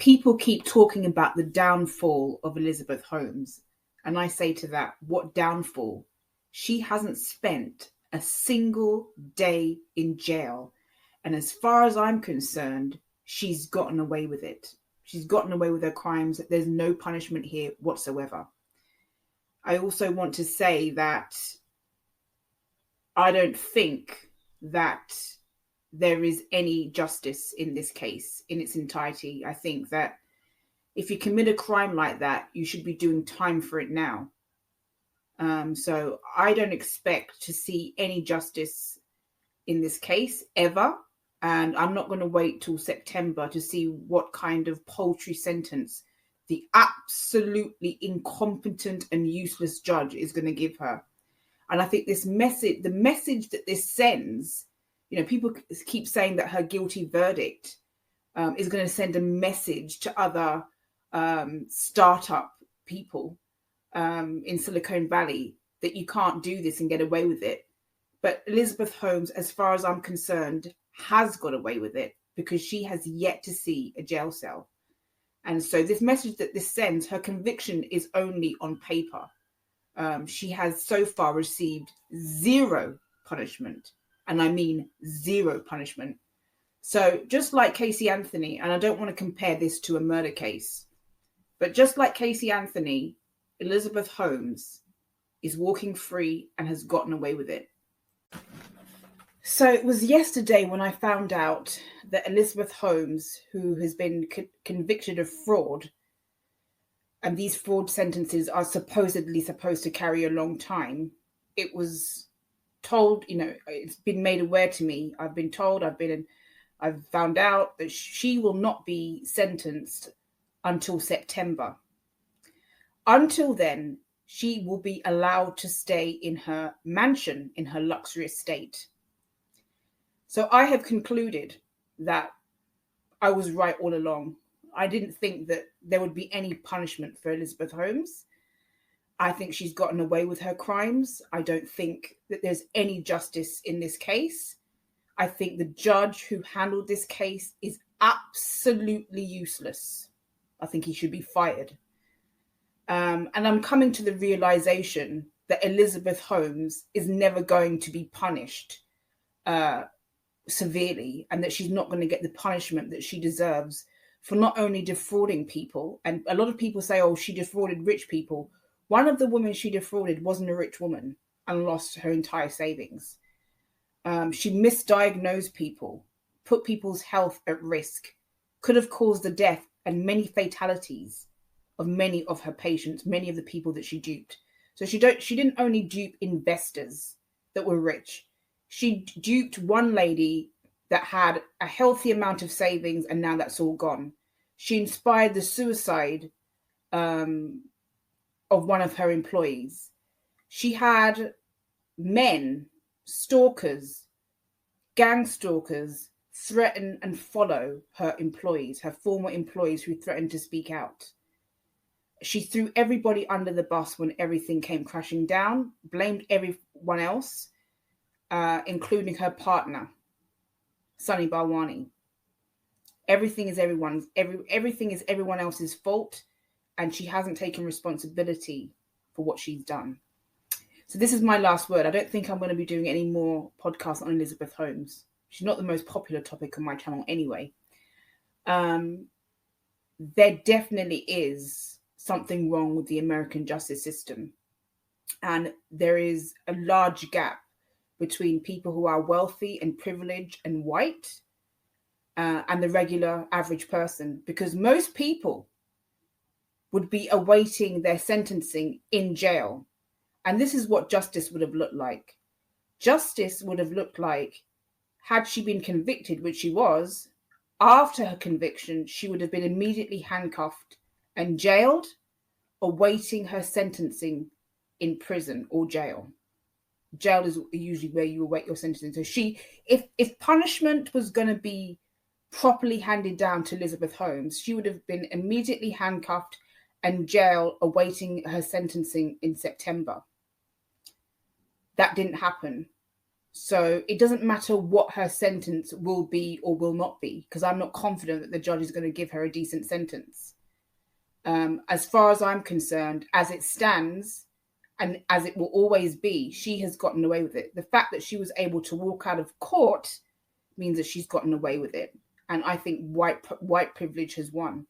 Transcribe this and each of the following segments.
people keep talking about the downfall of Elizabeth Holmes. And I say to that, what downfall? She hasn't spent a single day in jail. And as far as I'm concerned, she's gotten away with it. She's gotten away with her crimes. There's no punishment here whatsoever. I also want to say that I don't think that there is any justice in this case in its entirety. I think that if you commit a crime like that, you should be doing time for it now. So I don't expect to see any justice in this case ever. And I'm not going to wait till September to see what kind of paltry sentence the absolutely incompetent and useless judge is going to give her. And I think this message, the message that this sends, people keep saying that her guilty verdict is going to send a message to other startup people in Silicon Valley that you can't do this and get away with it. But Elizabeth Holmes, as far as I'm concerned, has got away with it because she has yet to see a jail cell. And so this message that this sends, her conviction is only on paper. She has so far received zero punishment. And I mean zero punishment. So just like Casey Anthony, and I don't want to compare this to a murder case, but just like Casey Anthony, Elizabeth Holmes is walking free and has gotten away with it. So it was yesterday when I found out that Elizabeth Holmes, who has been convicted of fraud, and these fraud sentences are supposedly supposed to carry a long time, it was told, it's been made aware to me. I've been told, I've found out that she will not be sentenced until September. Until then, she will be allowed to stay in her mansion, in her luxury estate. So I have concluded that I was right all along. I didn't think that there would be any punishment for Elizabeth Holmes. I think she's gotten away with her crimes. I don't think that there's any justice in this case. I think the judge who handled this case is absolutely useless. I think he should be fired. And I'm coming to the realization that Elizabeth Holmes is never going to be punished severely, and that she's not going to get the punishment that she deserves for not only defrauding people. And a lot of people say, oh, she defrauded rich people. One of the women she defrauded wasn't a rich woman and lost her entire savings. She misdiagnosed people, put people's health at risk, could have caused the death and many fatalities of many of her patients, many of the people that she duped. So she didn't only dupe investors that were rich. She duped one lady that had a healthy amount of savings, and now that's all gone. She inspired the suicide of one of her employees. She had men, stalkers, gang stalkers, threaten and follow her employees, her former employees who threatened to speak out. She threw everybody under the bus when everything came crashing down, blamed everyone else, including her partner, Sunny Balwani. Everything is everyone else's fault, and she hasn't taken responsibility for what she's done. So this is my last word. I don't think I'm going to be doing any more podcasts on Elizabeth Holmes. She's not the most popular topic on my channel anyway. There definitely is something wrong with the American justice system. And there is a large gap between people who are wealthy and privileged and white and the regular average person, because most people would be awaiting their sentencing in jail. And this is what justice would have looked like. Justice would have looked like, had she been convicted, which she was, after her conviction, she would have been immediately handcuffed and jailed, awaiting her sentencing in prison or jail. Jail is usually where you await your sentencing. So if punishment was going to be properly handed down to Elizabeth Holmes, she would have been immediately handcuffed and jail awaiting her sentencing in September. That didn't happen. So it doesn't matter what her sentence will be or will not be, because I'm not confident that the judge is going to give her a decent sentence. As far as I'm concerned, as it stands, and as it will always be, she has gotten away with it. The fact that she was able to walk out of court means that she's gotten away with it. And I think white privilege has won.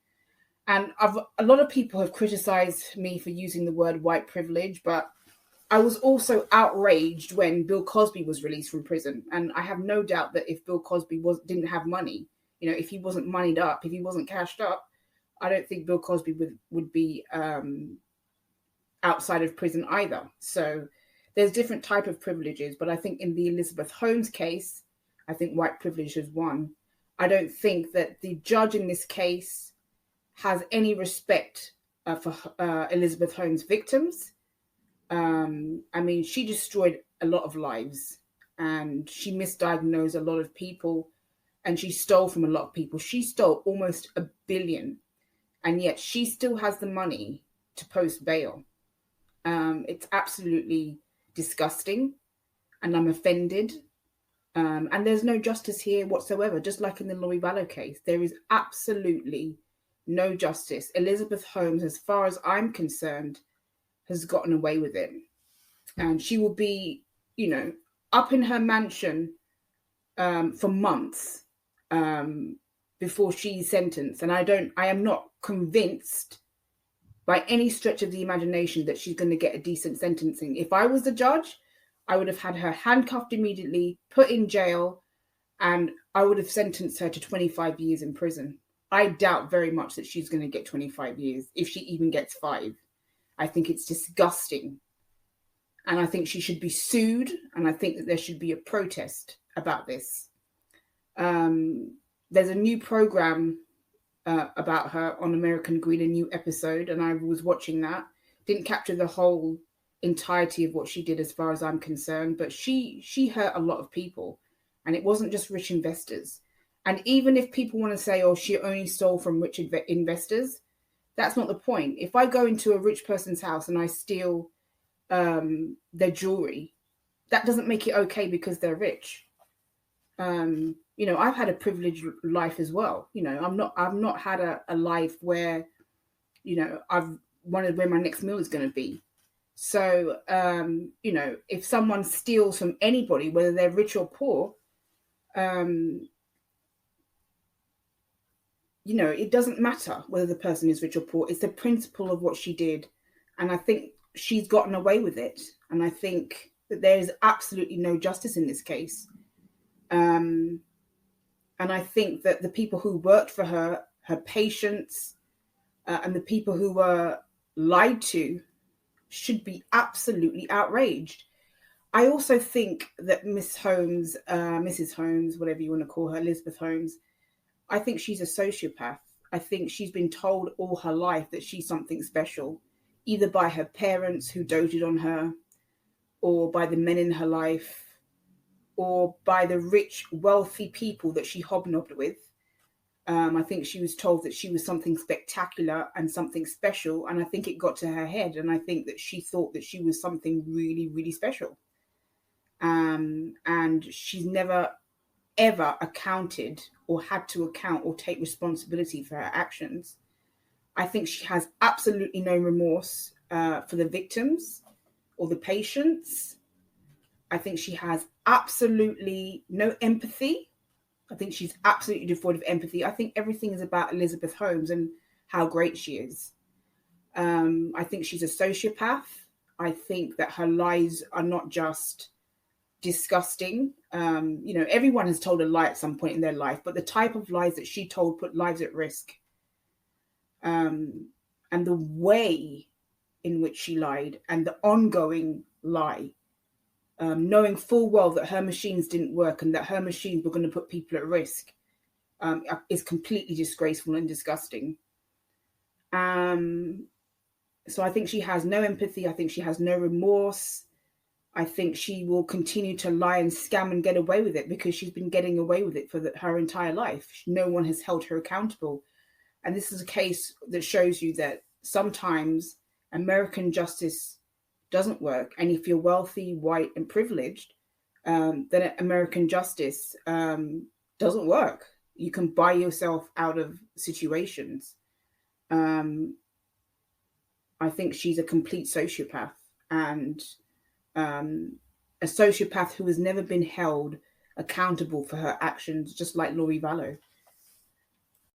And a lot of people have criticized me for using the word white privilege, but I was also outraged when Bill Cosby was released from prison. And I have no doubt that if Bill Cosby didn't have money, if he wasn't moneyed up, if he wasn't cashed up, I don't think Bill Cosby would be outside of prison either. So there's different type of privileges, but I think in the Elizabeth Holmes case, I think white privilege has won. I don't think that the judge in this case has any respect for Elizabeth Holmes' victims. I mean, she destroyed a lot of lives, and she misdiagnosed a lot of people, and she stole from a lot of people. She stole almost $1 billion, and yet she still has the money to post bail. It's absolutely disgusting, and I'm offended. And there's no justice here whatsoever. Just like in the Lori Vallow case, there is absolutely no justice. Elizabeth Holmes, as far as I'm concerned, has gotten away with it. And she will be, up in her mansion for months before she's sentenced. And I am not convinced by any stretch of the imagination that she's going to get a decent sentencing. If I was the judge, I would have had her handcuffed immediately, put in jail, and I would have sentenced her to 25 years in prison. I doubt very much that she's going to get 25 years, if she even gets 5. I think it's disgusting. And I think she should be sued, and I think that there should be a protest about this. There's a new program about her on American Green, a new episode, and I was watching that. Didn't capture the whole entirety of what she did as far as I'm concerned, but she hurt a lot of people, and it wasn't just rich investors. And even if people want to say, oh, she only stole from rich investors, that's not the point. If I go into a rich person's house and I steal their jewelry, that doesn't make it okay because they're rich. I've had a privileged life as well. I've not had a life where, I've wondered where my next meal is going to be. So, if someone steals from anybody, whether they're rich or poor, it doesn't matter whether the person is rich or poor. It's the principle of what she did. And I think she's gotten away with it. And I think that there is absolutely no justice in this case. And I think that the people who worked for her, her patients, and the people who were lied to should be absolutely outraged. I also think that Mrs. Holmes, whatever you want to call her, Elizabeth Holmes, I think she's a sociopath. I think she's been told all her life that she's something special, either by her parents who doted on her, or by the men in her life, or by the rich, wealthy people that she hobnobbed with. I think she was told that she was something spectacular and something special, and I think it got to her head, and I think that she thought that she was something really, really special. And she's never, ever accounted or had to account or take responsibility for her actions. I think she has absolutely no remorse for the victims or the patients. I think she has absolutely no empathy. I think she's absolutely devoid of empathy. I think everything is about Elizabeth Holmes and how great she is. I think she's a sociopath. I think that her lies are not just disgusting. Everyone has told a lie at some point in their life, but the type of lies that she told put lives at risk. And the way in which she lied and the ongoing lie, knowing full well that her machines didn't work and that her machines were going to put people at risk, is completely disgraceful and disgusting. So I think she has no empathy. I think she has no remorse. I think she will continue to lie and scam and get away with it because she's been getting away with it for her entire life. No one has held her accountable. And this is a case that shows you that sometimes American justice doesn't work. And if you're wealthy, white, and privileged, then American justice doesn't work. You can buy yourself out of situations. Um, I think she's a complete sociopath, and a sociopath who has never been held accountable for her actions, just like Laurie Vallow.